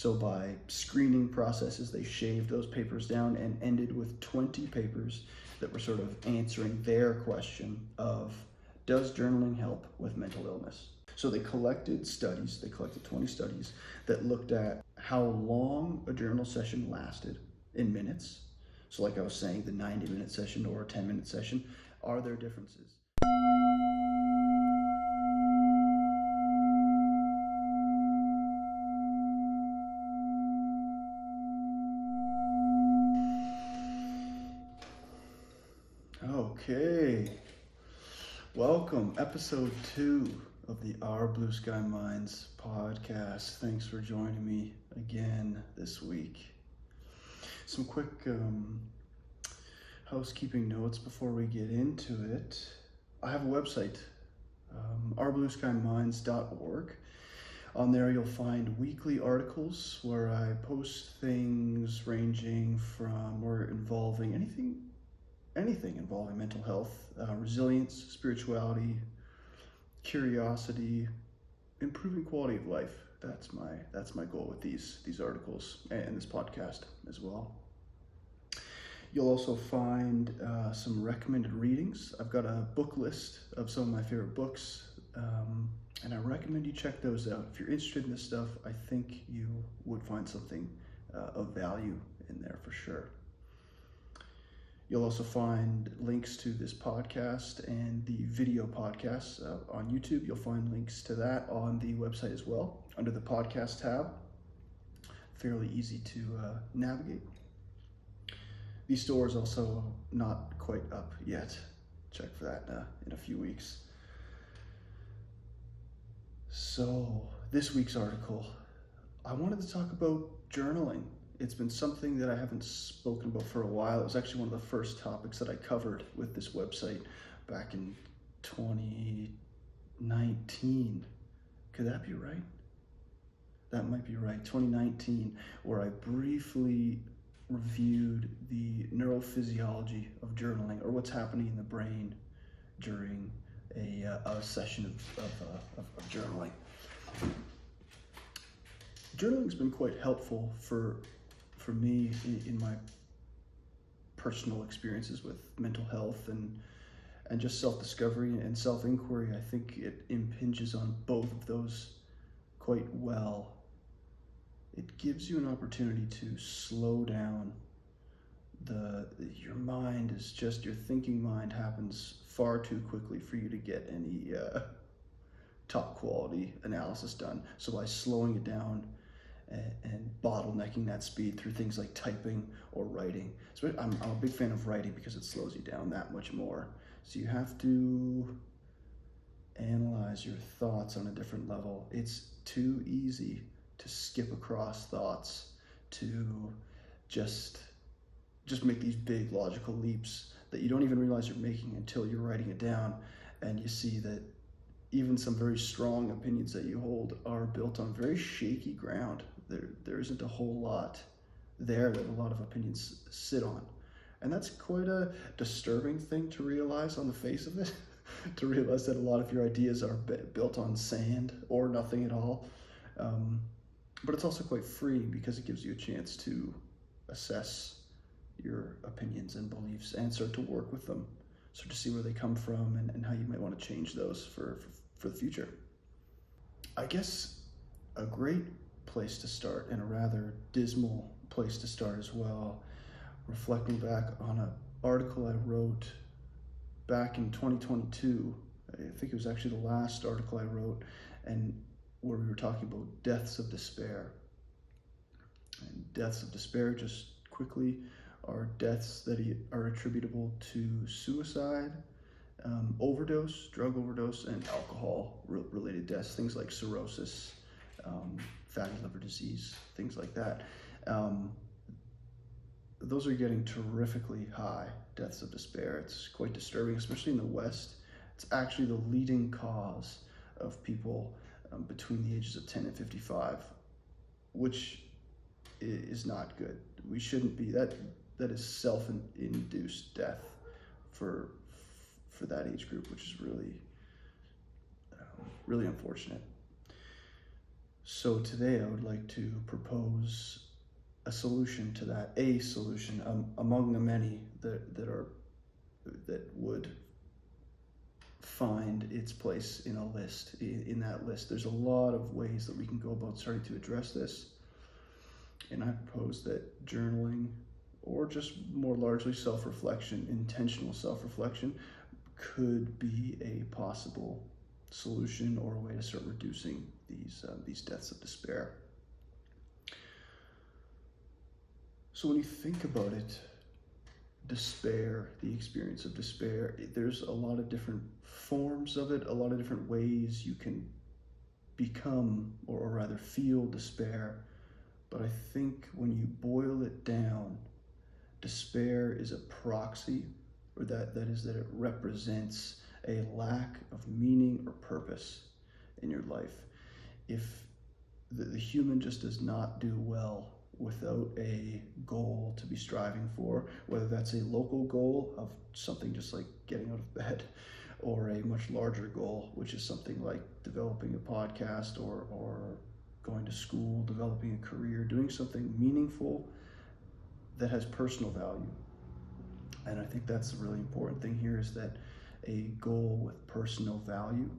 So by screening processes, they shaved those papers down and ended with 20 papers that were sort of answering their question of, does journaling help with mental illness? So they collected 20 studies that looked at how long a journal session lasted in minutes. So like I was saying, the 90-minute session or a 10-minute session, are there differences? Okay, welcome, episode 2 of the Our Blue Sky Minds podcast. Thanks for joining me again this week. Some quick housekeeping notes before we get into it. I have a website, ourblueskyminds.org. On there you'll find weekly articles where I post things ranging from or involving anything involving mental health, resilience, spirituality, curiosity, improving quality of life. That's my goal with these articles and this podcast as well. You'll also find some recommended readings. I've got a book list of some of my favorite books, and I recommend you check those out. If you're interested in this stuff, I think you would find something of value in there for sure. You'll also find links to this podcast and the video podcasts on YouTube. You'll find links to that on the website as well, under the podcast tab. Fairly easy to navigate. The store is also not quite up yet. Check for that in a few weeks. So, this week's article, I wanted to talk about journaling. It's been something that I haven't spoken about for a while. It was actually one of the first topics that I covered with this website back in 2019. Could that be right? That might be right, 2019, where I briefly reviewed the neurophysiology of journaling, or what's happening in the brain during a session of journaling. Journaling's been quite helpful for me in my personal experiences with mental health and just self-discovery and self-inquiry. I think it impinges on both of those quite well. It gives you an opportunity to slow down. Your mind is just, your thinking mind happens far too quickly for you to get any top quality analysis done. So by slowing it down and bottlenecking that speed through things like typing or writing. So I'm a big fan of writing because it slows you down that much more. So you have to analyze your thoughts on a different level. It's too easy to skip across thoughts, to just make these big logical leaps that you don't even realize you're making until you're writing it down, and you see that even some very strong opinions that you hold are built on very shaky ground. There isn't a whole lot there that a lot of opinions sit on. And that's quite a disturbing thing to realize on the face of it, to realize that a lot of your ideas are built on sand or nothing at all. But it's also quite freeing because it gives you a chance to assess your opinions and beliefs and start to work with them, so to see where they come from and how you might want to change those for the future. I guess a great place to start, and a rather dismal place to start as well, reflecting back on an article I wrote back in 2022. I think it was actually the last article I wrote, and where we were talking about deaths of despair. And deaths of despair, just quickly, are deaths that are attributable to suicide, overdose, drug overdose, and alcohol-related deaths, things like cirrhosis, fatty liver disease, things like that. Those are getting terrifically high, deaths of despair. It's quite disturbing, especially in the West. It's actually the leading cause of people between the ages of 10 and 55, which is not good. We shouldn't be. That is self-induced death for that age group, which is really unfortunate. So today I would like to propose a solution to that, a solution among the many that would find its place in a list. In that list, there's a lot of ways that we can go about starting to address this, and I propose that journaling, or just more largely self-reflection, intentional self-reflection, could be a possible solution or a way to start reducing these deaths of despair. So when you think about it, despair, the experience of despair, there's a lot of different forms of it, a lot of different ways you can become, or rather feel despair. But I think when you boil it down, despair is a proxy, or that it represents a lack of meaning or purpose in your life. If the human just does not do well without a goal to be striving for, whether that's a local goal of something just like getting out of bed, or a much larger goal, which is something like developing a podcast, or going to school, developing a career, doing something meaningful that has personal value. And I think that's the really important thing here, is that a goal with personal value,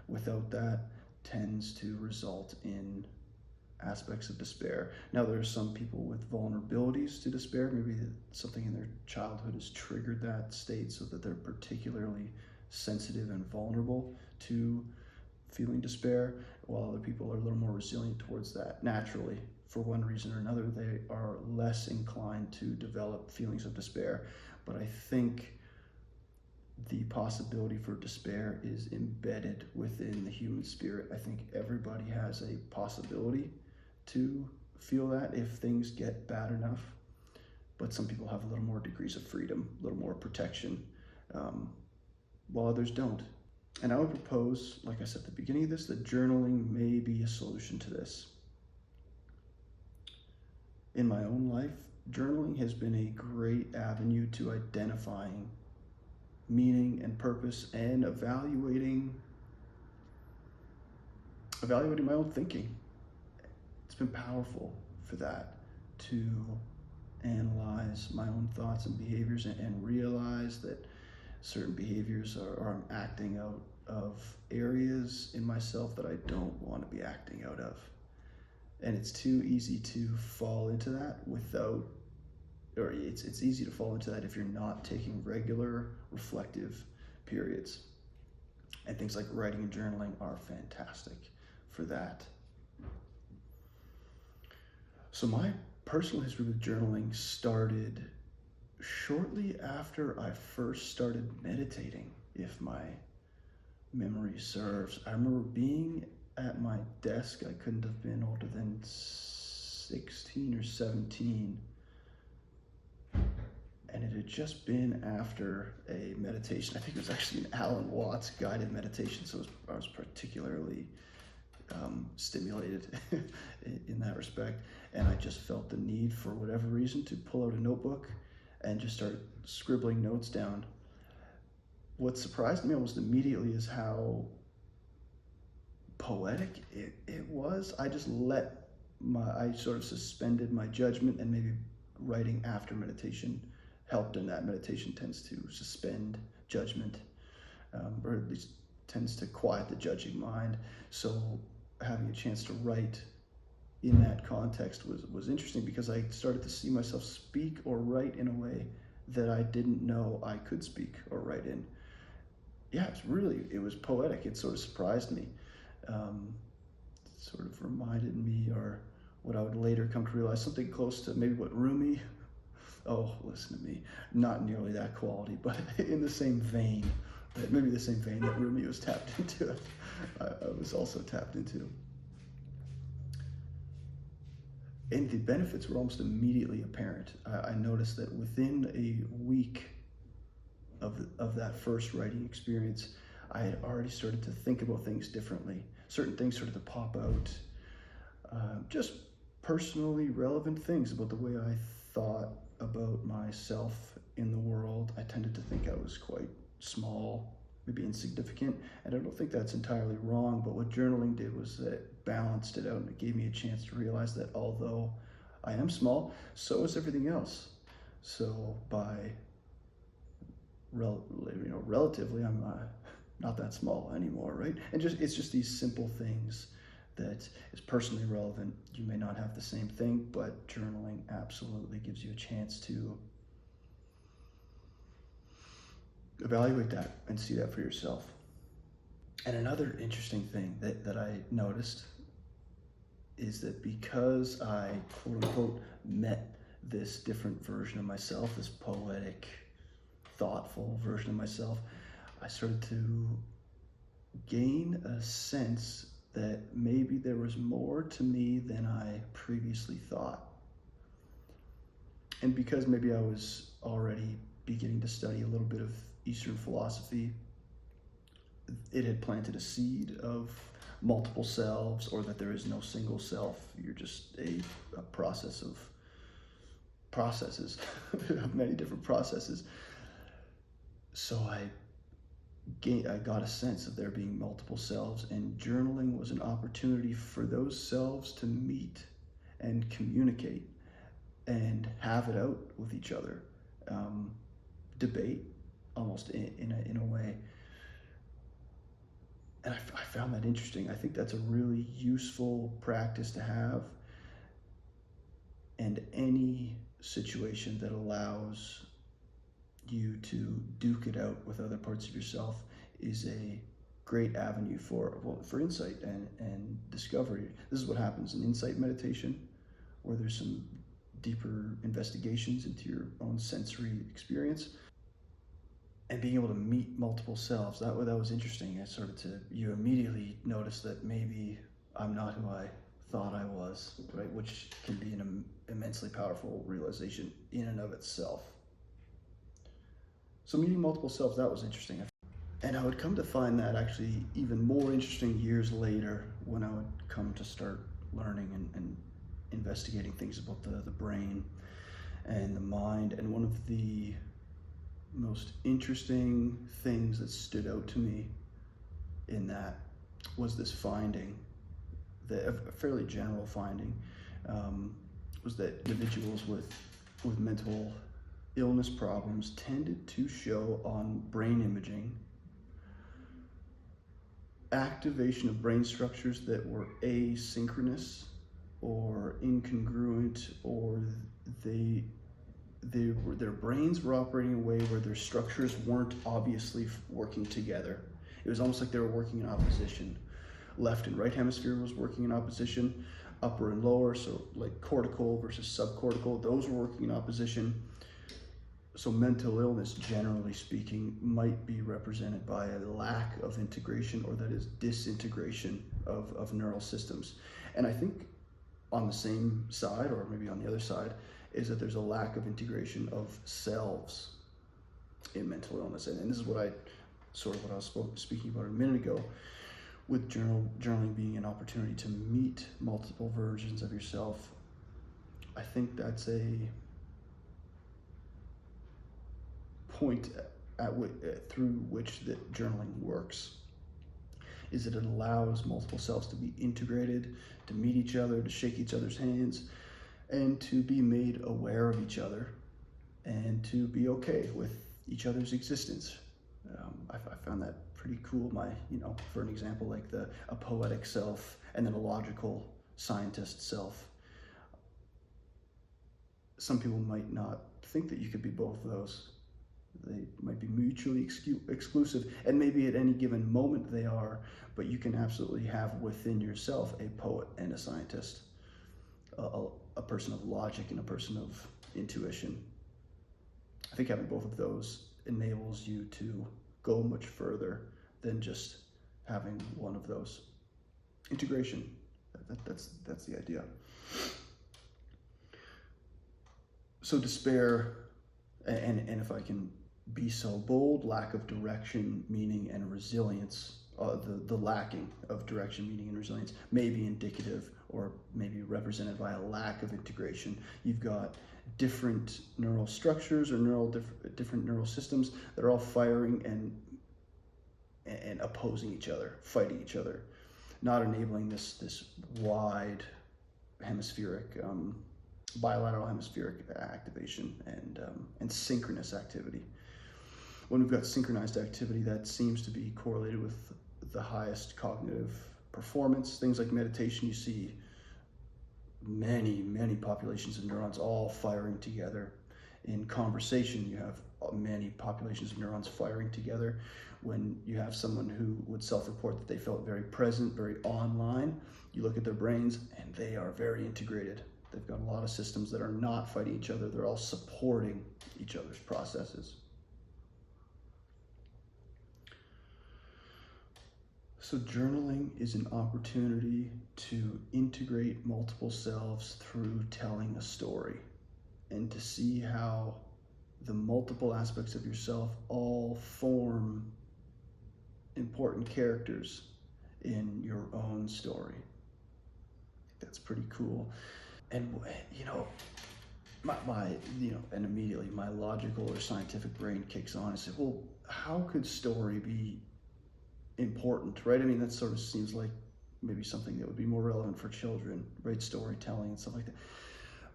without that, tends to result in aspects of despair. Now, there are some people with vulnerabilities to despair. Maybe something in their childhood has triggered that state so that they're particularly sensitive and vulnerable to feeling despair, while other people are a little more resilient towards that naturally. For one reason or another, they are less inclined to develop feelings of despair. But I think the possibility for despair is embedded within the human spirit. I think everybody has a possibility to feel that if things get bad enough, but some people have a little more degrees of freedom, a little more protection, while others don't. And I would propose, like I said at the beginning of this, that journaling may be a solution to this. In my own life, journaling has been a great avenue to identifying meaning and purpose, and evaluating my own thinking. It's been powerful for that, to analyze my own thoughts and behaviors, and realize that certain behaviors are acting out of areas in myself that I don't want to be acting out of. And it's too easy to fall into that it's easy to fall into that if you're not taking regular reflective periods. And things like writing and journaling are fantastic for that. So my personal history with journaling started shortly after I first started meditating, if my memory serves. I remember being at my desk. I couldn't have been older than 16 or 17. And it had just been after a meditation. I think it was actually an Alan Watts guided meditation, so I was particularly stimulated in that respect. And I just felt the need, for whatever reason, to pull out a notebook and just start scribbling notes down. What surprised me almost immediately is how poetic it was. I just I sort of suspended my judgment, and maybe writing after meditation helped in that. Meditation tends to suspend judgment, or at least tends to quiet the judging mind. So having a chance to write in that context was interesting, because I started to see myself speak or write in a way that I didn't know I could speak or write in. Yeah, it was poetic. It sort of surprised me. Sort of reminded me, or what I would later come to realize, something close to maybe what Rumi, oh, listen to me, not nearly that quality, but in the same vein, maybe the same vein that Rumi was tapped into, I was also tapped into. And the benefits were almost immediately apparent. I noticed that within a week of that first writing experience, I had already started to think about things differently. Certain things started to pop out, just personally relevant things about the way I thought about myself in the world. I tended to think I was quite small, maybe insignificant, and I don't think that's entirely wrong, but what journaling did was that balanced it out, and it gave me a chance to realize that although I am small, so is everything else. So by relatively, I'm not that small anymore, right? And it's just these simple things that is personally relevant. You may not have the same thing, but journaling absolutely gives you a chance to evaluate that and see that for yourself. And another interesting thing that I noticed is that because I, quote unquote, met this different version of myself, this poetic, thoughtful version of myself, I started to gain a sense that maybe there was more to me than I previously thought. And because maybe I was already beginning to study a little bit of Eastern philosophy, it had planted a seed of multiple selves, or that there is no single self. You're just a process of processes, of many different processes. So I got a sense of there being multiple selves, and journaling was an opportunity for those selves to meet and communicate and have it out with each other, debate almost in a way. And I found that interesting. I think that's a really useful practice to have. And any situation that allows you to duke it out with other parts of yourself is a great avenue for insight and discovery. This is what happens in insight meditation, where there's some deeper investigations into your own sensory experience. And being able to meet multiple selves, that was interesting. You immediately notice that maybe I'm not who I thought I was, right? Which can be an immensely powerful realization in and of itself. So meeting multiple selves, that was interesting. And I would come to find that actually even more interesting years later, when I would come to start learning and investigating things about the brain and the mind. And one of the most interesting things that stood out to me in that was this finding, a fairly general finding, was that individuals with mental illness problems tended to show on brain imaging activation of brain structures that were asynchronous or incongruent, or their brains were operating in a way where their structures weren't obviously working together. It was almost like they were working in opposition. Left and right hemisphere was working in opposition, upper and lower, so like cortical versus subcortical, those were working in opposition. So mental illness, generally speaking, might be represented by a lack of integration, or that is disintegration of neural systems. And I think on the same side, or maybe on the other side, is that there's a lack of integration of selves in mental illness. And this is what I was speaking about a minute ago, with journaling being an opportunity to meet multiple versions of yourself. I think that's a point through which that journaling works, is that it allows multiple selves to be integrated, to meet each other, to shake each other's hands, and to be made aware of each other, and to be okay with each other's existence. I found that pretty cool. For an example, like a poetic self and then a logical scientist self. Some people might not think that you could be both of those. They might be mutually exclusive, and maybe at any given moment they are, but you can absolutely have within yourself a poet and a scientist, a person of logic and a person of intuition. I think having both of those enables you to go much further than just having one of those. Integration, that's the idea. So despair, and if I can be so bold, lack of direction, meaning, and resilience, the lacking of direction, meaning, and resilience may be indicative, or maybe represented by a lack of integration. You've got different neural structures or different neural systems that are all firing and opposing each other, fighting each other. not enabling this wide hemispheric, bilateral hemispheric activation and synchronous activity. When we've got synchronized activity, that seems to be correlated with the highest cognitive performance. Things like meditation, you see many populations of neurons all firing together. In conversation, you have many populations of neurons firing together. When you have someone who would self-report that they felt very present, very online, you look at their brains and they are very integrated. They've got a lot of systems that are not fighting each other. They're all supporting each other's processes. So journaling is an opportunity to integrate multiple selves through telling a story and to see how the multiple aspects of yourself all form important characters in your own story. That's pretty cool. And and immediately my logical or scientific brain kicks on and says, well, how could story be important, right? I mean, that sort of seems like maybe something that would be more relevant for children, right? Storytelling and stuff like that.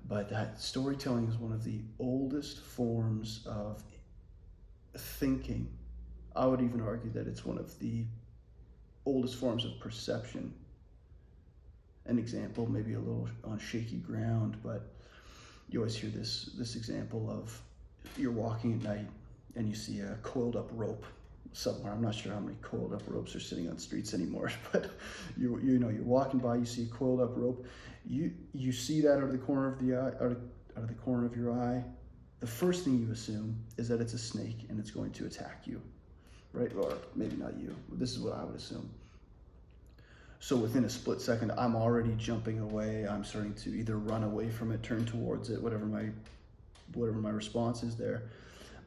But that storytelling is one of the oldest forms of thinking. I would even argue that it's one of the oldest forms of perception. An example, maybe a little on shaky ground, but you always hear this example of you're walking at night and you see a coiled up rope somewhere. I'm not sure how many coiled up ropes are sitting on streets anymore, but you're walking by, you see a coiled up rope. You see that out of the corner of the eye, out of the corner of your eye. The first thing you assume is that it's a snake and it's going to attack you, right? Or maybe not you. This is what I would assume. So within a split second, I'm already jumping away. I'm starting to either run away from it, turn towards it, whatever my response is there.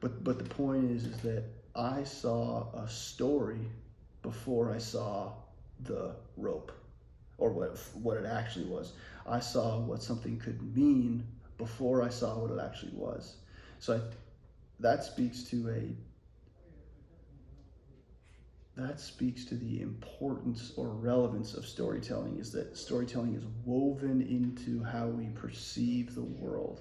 But the point is that I saw a story before I saw the rope, or what it actually was. I saw what something could mean before I saw what it actually was. So that speaks to the importance or relevance of storytelling, is that storytelling is woven into how we perceive the world.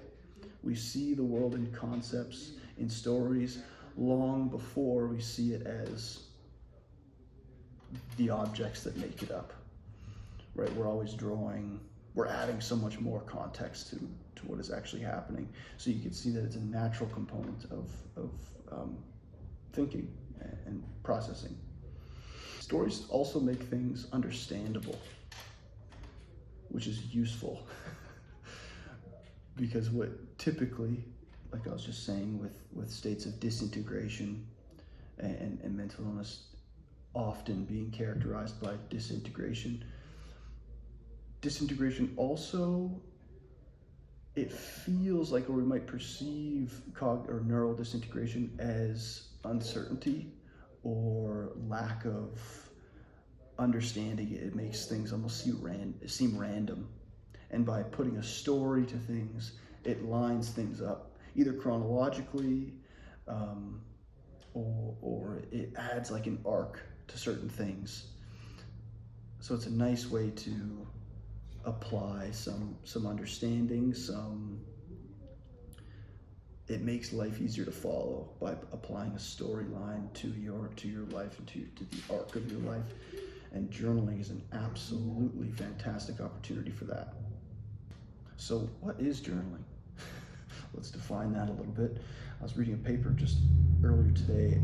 We see the world in concepts, in stories, long before we see it as the objects that make it up, right? We're always we're adding so much more context to what is actually happening. So you can see that it's a natural component of thinking and processing. Stories also make things understandable, which is useful because what typically, like I was just saying, with states of disintegration and mental illness often being characterized by disintegration also, it feels like, or we might perceive or neural disintegration as uncertainty or lack of understanding. It makes things almost seem random. And by putting a story to things, it lines things up, either chronologically, or it adds like an arc to certain things. So it's a nice way to apply some understanding, it makes life easier to follow by applying a storyline to your life and to the arc of your life. And journaling is an absolutely fantastic opportunity for that. So what is journaling? Let's define that a little bit. I was reading a paper just earlier today,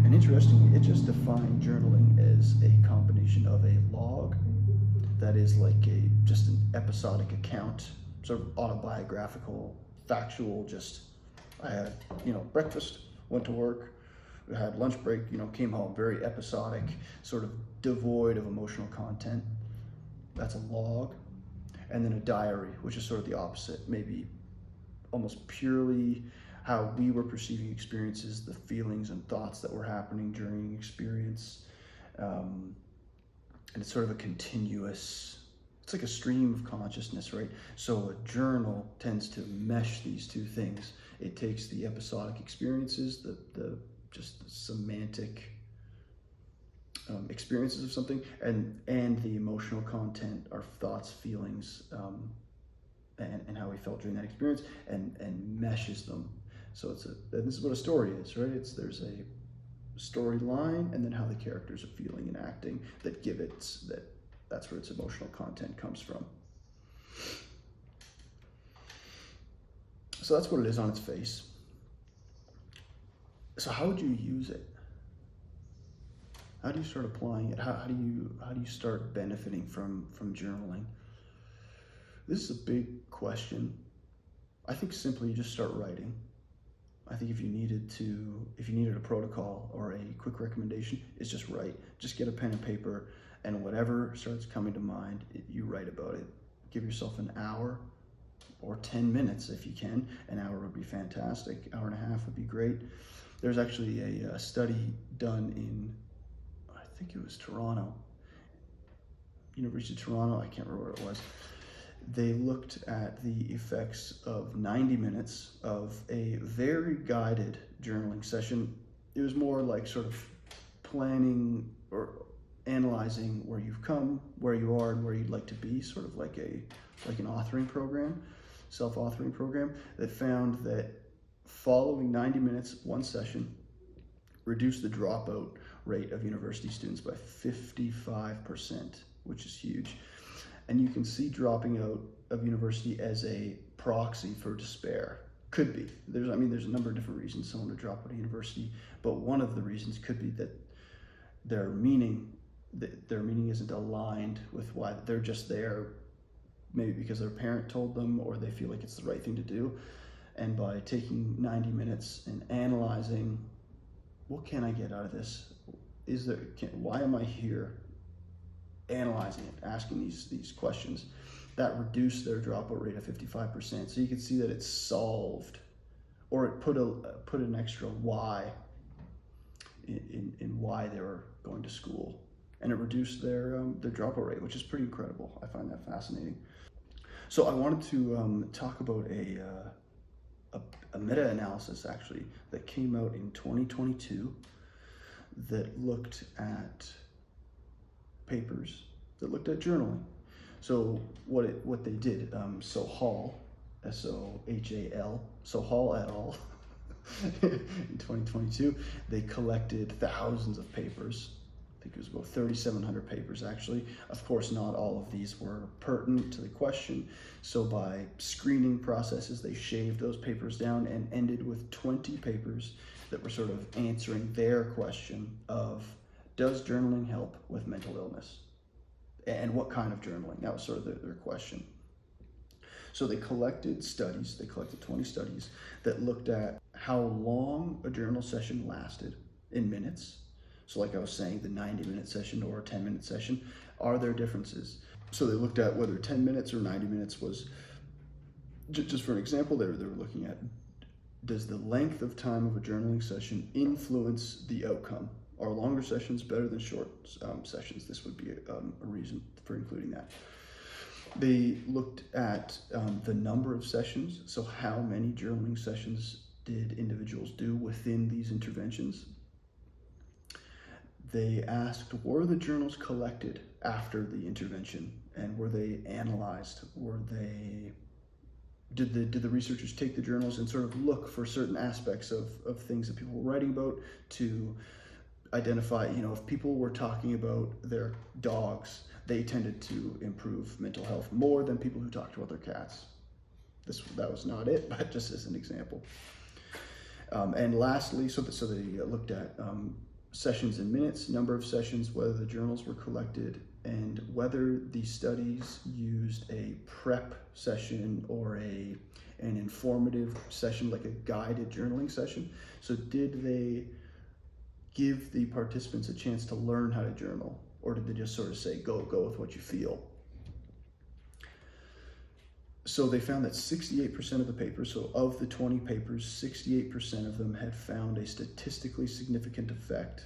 and interestingly, it just defined journaling as a combination of a log that is like just an episodic account, sort of autobiographical, factual, just I had, breakfast, went to work, had lunch break, came home, very episodic, sort of devoid of emotional content. That's a log. And then a diary, which is sort of the opposite, maybe almost purely how we were perceiving experiences, the feelings and thoughts that were happening during experience. And it's sort of a continuous, it's like a stream of consciousness, right? So a journal tends to mesh these two things. It takes the episodic experiences, the semantic experiences of something, and the emotional content, our thoughts, feelings, and how we felt during that experience, and meshes them. So and this is what a story is, right? There's a storyline, and then how the characters are feeling and acting that give it that's where its emotional content comes from. So that's what it is on its face. So how would you use it? How do you start applying it? How do you start benefiting from journaling? This is a big question. I think simply you just start writing. I think if you needed a protocol or a quick recommendation, it's just write. Just get a pen and paper, and whatever starts coming to mind, you write about it. Give yourself an hour or 10 minutes if you can. An hour would be fantastic. Hour and a half would be great. There's actually a study done in, I think it was Toronto, University of Toronto, I can't remember what it was. They looked at the effects of 90 minutes of a very guided journaling session. It was more like sort of planning or analyzing where you've come, where you are, and where you'd like to be, sort of like an authoring program, self-authoring program, that found that following 90 minutes, one session, reduced the dropout rate of university students by 55%, which is huge. And you can see dropping out of university as a proxy for despair. Could be. There's a number of different reasons someone would drop out of university, but one of the reasons could be that their meaning isn't aligned with why they're just there, maybe because their parent told them, or they feel like it's the right thing to do. And by taking 90 minutes and analyzing, what can I get out of this? Why am I here? Analyzing it, asking these questions, that reduced their dropout rate of 55%. So you can see that it's solved, or it put an extra why in why they were going to school, and it reduced their dropout rate, which is pretty incredible. I find that fascinating. So I wanted to talk about a meta-analysis actually that came out in 2022 that looked at papers that looked at journaling. So what they did, Sohal, S-O-H-A-L, Sohal et al. In 2022, they collected thousands of papers. I think it was about 3,700 papers actually. Of course, not all of these were pertinent to the question. So by screening processes, they shaved those papers down and ended with 20 papers that were sort of answering their question of, does journaling help with mental illness? And what kind of journaling? That was sort of their question. So they collected 20 studies that looked at how long a journal session lasted in minutes. So like I was saying, the 90-minute session or a 10-minute session, are there differences? So they looked at whether 10 minutes or 90 minutes was, just for an example, they were looking at, does the length of time of a journaling session influence the outcome? Are longer sessions better than short sessions? This would be a reason for including that. They looked at the number of sessions, so how many journaling sessions did individuals do within these interventions. They asked, were the journals collected after the intervention, and were they analyzed? Did the researchers take the journals and sort of look for certain aspects of things that people were writing about to identify, if people were talking about their dogs, they tended to improve mental health more than people who talked about their cats. That was not it, but just as an example. And lastly, so they looked at sessions in minutes, number of sessions, whether the journals were collected, and whether the studies used a prep session or an informative session, like a guided journaling session. So did they give the participants a chance to learn how to journal, or did they just sort of say, go with what you feel? So they found that 68% of the papers, so of the 20 papers, 68% of them had found a statistically significant effect.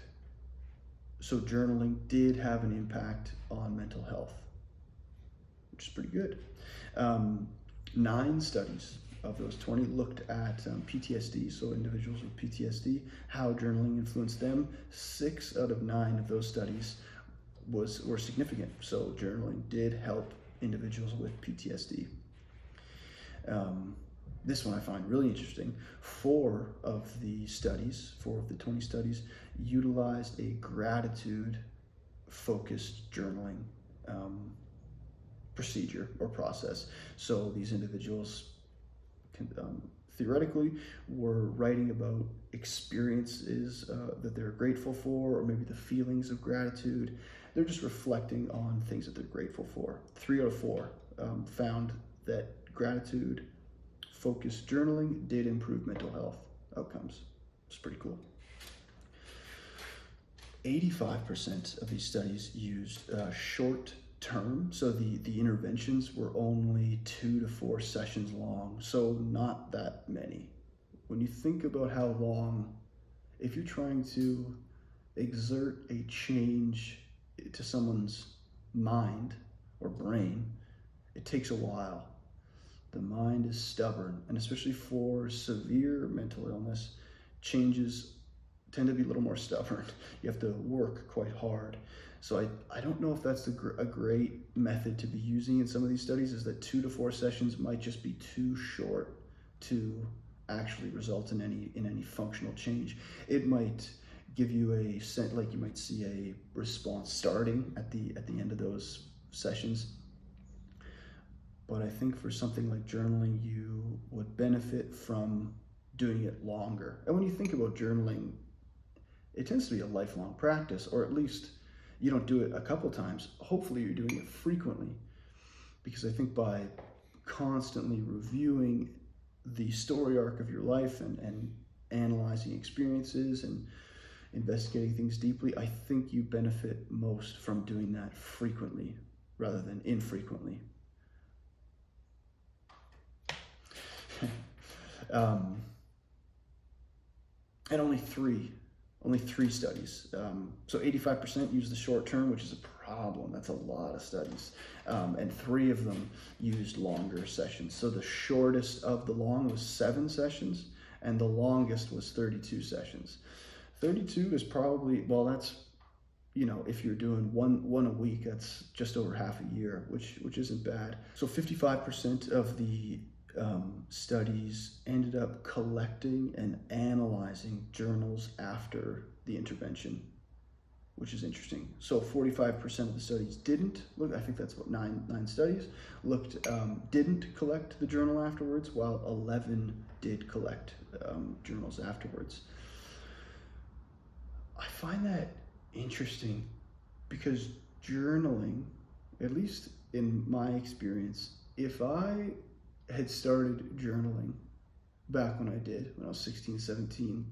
So journaling did have an impact on mental health, which is pretty good. 9 studies of those 20 looked at PTSD, so individuals with PTSD, how journaling influenced them. 6 out of 9 of those studies were significant. So journaling did help individuals with PTSD. This one I find really interesting. 4 of the 20 studies, utilized a gratitude-focused journaling procedure or process. So these individuals theoretically were writing about experiences that they're grateful for, or maybe the feelings of gratitude. They're just reflecting on things that they're grateful for. 3 out of 4 found that gratitude-focused journaling did improve mental health outcomes. It's pretty cool. 85% of these studies used short term, so the interventions were only 2 to 4 sessions long, so not that many. When you think about how long, if you're trying to exert a change to someone's mind or brain, it takes a while. The mind is stubborn, and especially for severe mental illness, changes tend to be a little more stubborn. You have to work quite hard. So I don't know if that's a great method to be using in some of these studies, is that 2 to 4 sessions might just be too short to actually result in any functional change. It might give you a sense, like you might see a response starting at the end of those sessions. But I think for something like journaling, you would benefit from doing it longer. And when you think about journaling, it tends to be a lifelong practice, or at least you don't do it a couple times. Hopefully you're doing it frequently, because I think by constantly reviewing the story arc of your life and analyzing experiences and investigating things deeply, I think you benefit most from doing that frequently rather than infrequently. And only three studies. So 85% use the short term, which is a problem. That's a lot of studies. And 3 of them used longer sessions. So the shortest of the long was 7 sessions, and the longest was 32 sessions. 32 is probably, well, that's, if you're doing one a week, that's just over half a year, which isn't bad. So 55% of the studies ended up collecting and analyzing journals after the intervention, which is interesting. So 45% of the studies didn't look. I think that's what nine studies looked didn't collect the journal afterwards, while 11 did collect journals afterwards. I find that interesting because journaling, at least in my experience, if I had started journaling back when I was 16, 17,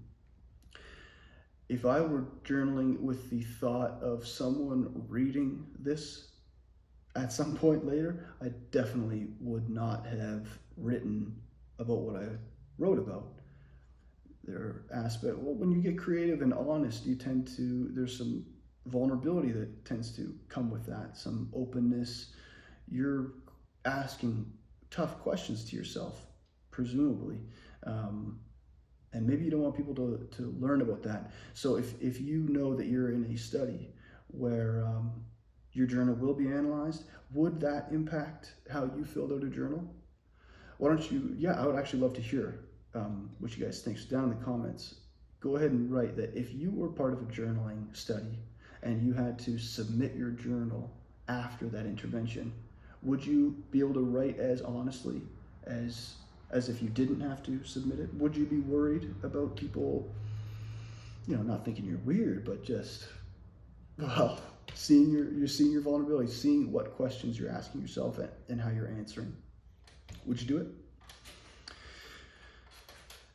if I were journaling with the thought of someone reading this at some point later, I definitely would not have written about what I wrote about. There are aspects, well, when you get creative and honest, there's some vulnerability that tends to come with that, some openness. You're asking tough questions to yourself, presumably. And maybe you don't want people to learn about that. So if you know that you're in a study where your journal will be analyzed, would that impact how you filled out a journal? Why don't you, I would actually love to hear what you guys think. So down in the comments, go ahead and write that if you were part of a journaling study and you had to submit your journal after that intervention, would you be able to write as honestly as if you didn't have to submit it? Would you be worried about people, not thinking you're weird, but just, seeing your vulnerability, seeing what questions you're asking yourself and how you're answering? Would you do it?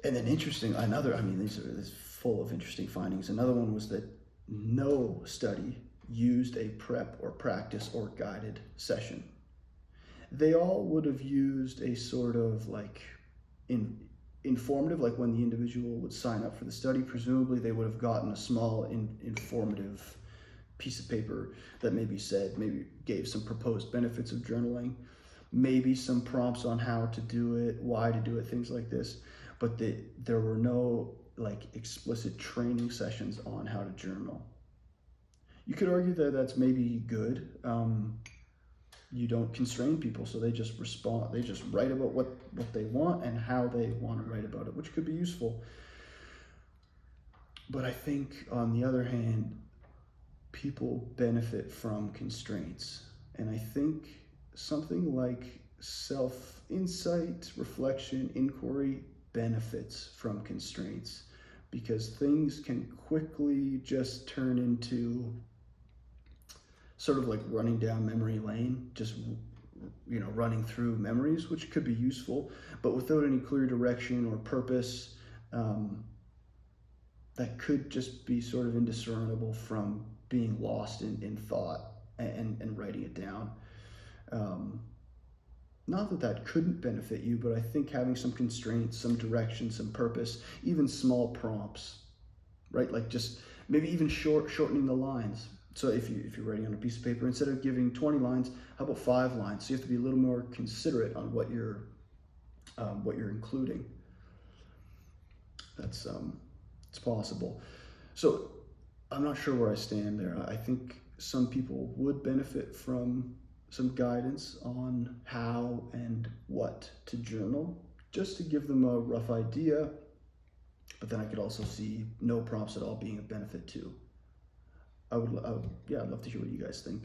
And then this is full of interesting findings. Another one was that no study used a prep or practice or guided session. They all would have used a sort of informative, like when the individual would sign up for the study, presumably they would have gotten a small informative piece of paper that maybe gave some proposed benefits of journaling. maybe some prompts on how to do it, why to do it, things like this, but there were no like explicit training sessions on how to journal. You could argue that that's maybe good. You don't constrain people, so they just respond, they just write about what they want and how they want to write about it, which could be useful. But I think on the other hand, people benefit from constraints. And I think something like self-insight, reflection, inquiry benefits from constraints, because things can quickly just turn into sort of like running down memory lane, just running through memories, which could be useful, but without any clear direction or purpose, that could just be sort of indiscernible from being lost in thought and writing it down. Not that that couldn't benefit you, but I think having some constraints, some direction, some purpose, even small prompts, right? Like just maybe even shortening the lines. So if you're writing on a piece of paper, instead of giving 20 lines, how about 5 lines? So you have to be a little more considerate on what you're including. That's it's possible. So I'm not sure where I stand there. I think some people would benefit from some guidance on how and what to journal, just to give them a rough idea. But then I could also see no prompts at all being a benefit too. I'd love to hear what you guys think.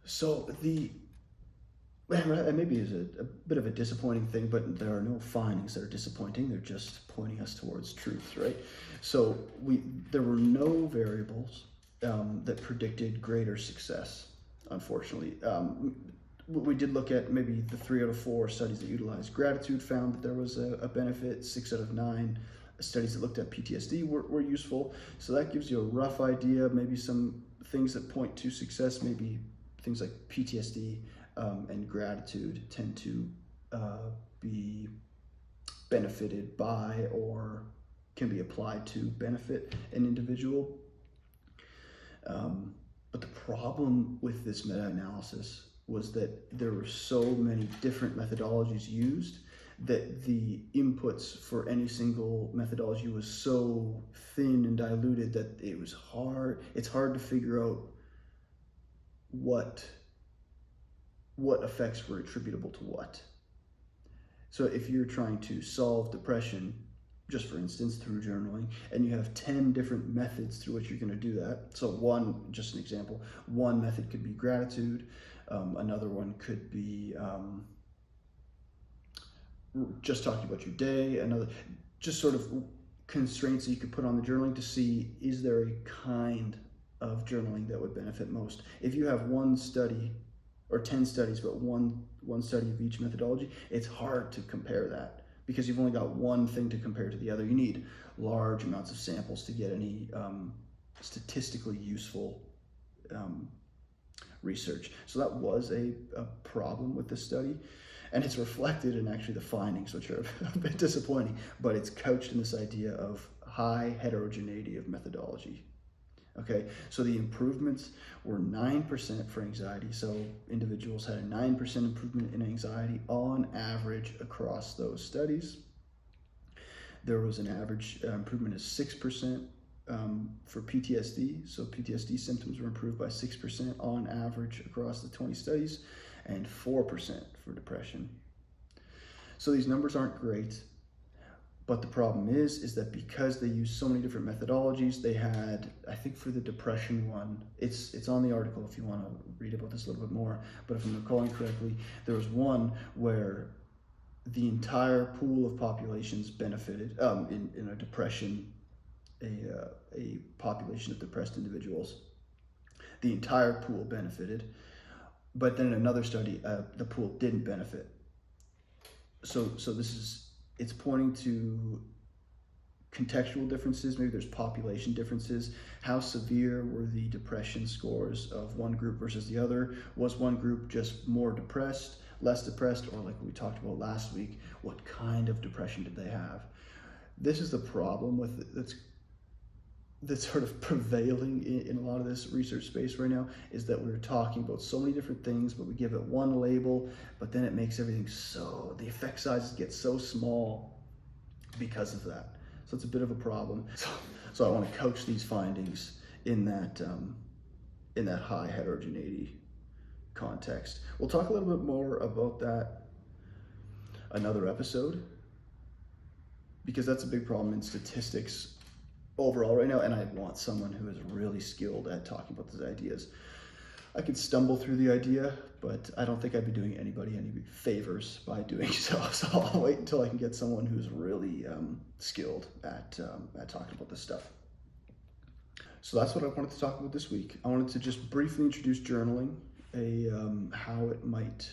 So maybe is a bit of a disappointing thing, but there are no findings that are disappointing. They're just pointing us towards truth, right? So there were no variables that predicted greater success, unfortunately. We did look at maybe the 3 out of 4 studies that utilized gratitude found that there was a benefit. 6 out of 9 studies that looked at PTSD were useful. So that gives you a rough idea, maybe some things that point to success, maybe things like PTSD and gratitude tend to be benefited by or can be applied to benefit an individual. But the problem with this meta-analysis was that there were so many different methodologies used that the inputs for any single methodology was so thin and diluted that it's hard to figure out what effects were attributable to what. So if you're trying to solve depression, just for instance, through journaling, and you have 10 different methods through which you're going to do that. So just an example, one method could be gratitude. Another one could be just talking about your day. Another, just sort of constraints that you could put on the journaling to see, is there a kind of journaling that would benefit most? If you have one study or 10 studies, but one study of each methodology, it's hard to compare that because you've only got one thing to compare to the other. You need large amounts of samples to get any statistically useful research. So that was a problem with this study, and it's reflected in actually the findings, which are a bit disappointing, but it's couched in this idea of high heterogeneity of methodology. Okay, so the improvements were 9% for anxiety. So individuals had a 9% improvement in anxiety on average across those studies. There was an average improvement of 6% for PTSD. So PTSD symptoms were improved by 6% on average across the 20 studies, and 4% for depression. So these numbers aren't great. But the problem is that because they use so many different methodologies, they had, I think for the depression one, it's on the article if you want to read about this a little bit more, but if I'm recalling correctly, there was one where the entire pool of populations benefited in a depression, a population of depressed individuals. The entire pool benefited, but then in another study, the pool didn't benefit. So it's pointing to contextual differences. Maybe there's population differences. How severe were the depression scores of one group versus the other? Was one group just more depressed, less depressed, or like we talked about last week, what kind of depression did they have? This is the problem with it. that's sort of prevailing in a lot of this research space right now is that we're talking about so many different things, but we give it one label, but then it makes everything so, the effect sizes get so small because of that. So it's a bit of a problem. So I want to couch these findings in that high heterogeneity context. We'll talk a little bit more about that another episode, because that's a big problem in statistics overall right now, and I want someone who is really skilled at talking about these ideas. I could stumble through the idea, but I don't think I'd be doing anybody any favors by doing so. So I'll wait until I can get someone who's really skilled at talking about this stuff. So that's what I wanted to talk about this week. I wanted to just briefly introduce journaling, how it might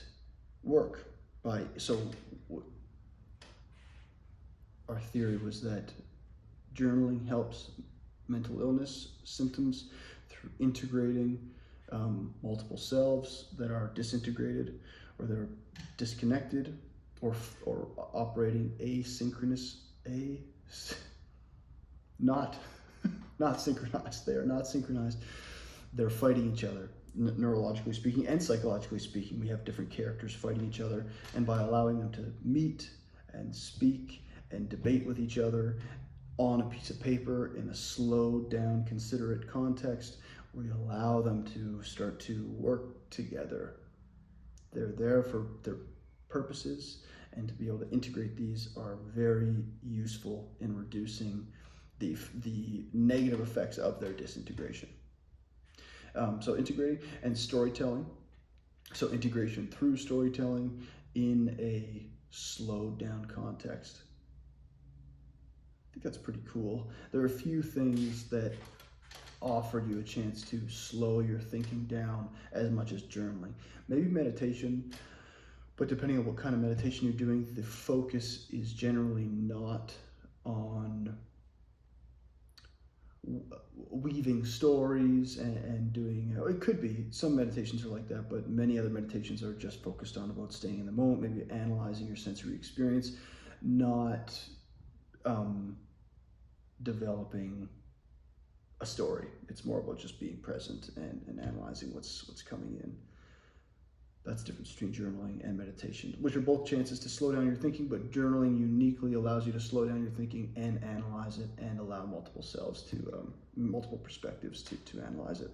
work. Our theory was that journaling helps mental illness symptoms through integrating multiple selves that are disintegrated or that are disconnected or operating not synchronized. They are not synchronized. They're fighting each other, neurologically speaking and psychologically speaking. We have different characters fighting each other, and by allowing them to meet and speak and debate with each other on a piece of paper in a slowed down, considerate context, we allow them to start to work together. They're there for their purposes, and to be able to integrate these are very useful in reducing the negative effects of their disintegration. So integrating and storytelling. So integration through storytelling in a slowed down context. I think that's pretty cool. There are a few things that offer you a chance to slow your thinking down as much as journaling. Maybe meditation, but depending on what kind of meditation you're doing, the focus is generally not on weaving stories and doing, it could be, some meditations are like that, but many other meditations are just focused on about staying in the moment, maybe analyzing your sensory experience, not developing a story. It's more about just being present and analyzing what's coming in. That's the difference between journaling and meditation, which are both chances to slow down your thinking, but journaling uniquely allows you to slow down your thinking and analyze it and allow multiple perspectives to analyze it.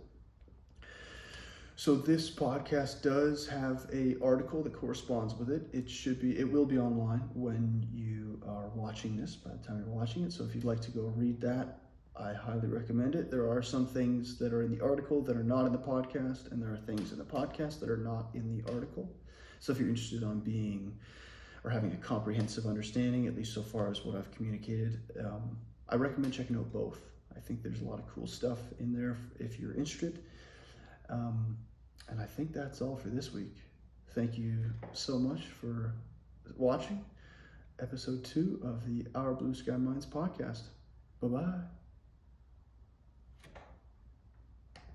So this podcast does have an article that corresponds with it. It will be online when you are watching this, by the time you're watching it. So if you'd like to go read that, I highly recommend it. There are some things that are in the article that are not in the podcast, and there are things in the podcast that are not in the article. So if you're interested on having a comprehensive understanding, at least so far as what I've communicated, I recommend checking out both. I think there's a lot of cool stuff in there if you're interested. And I think that's all for this week. Thank you so much for watching episode 2 of the Our Blue Sky Minds podcast. Bye-bye.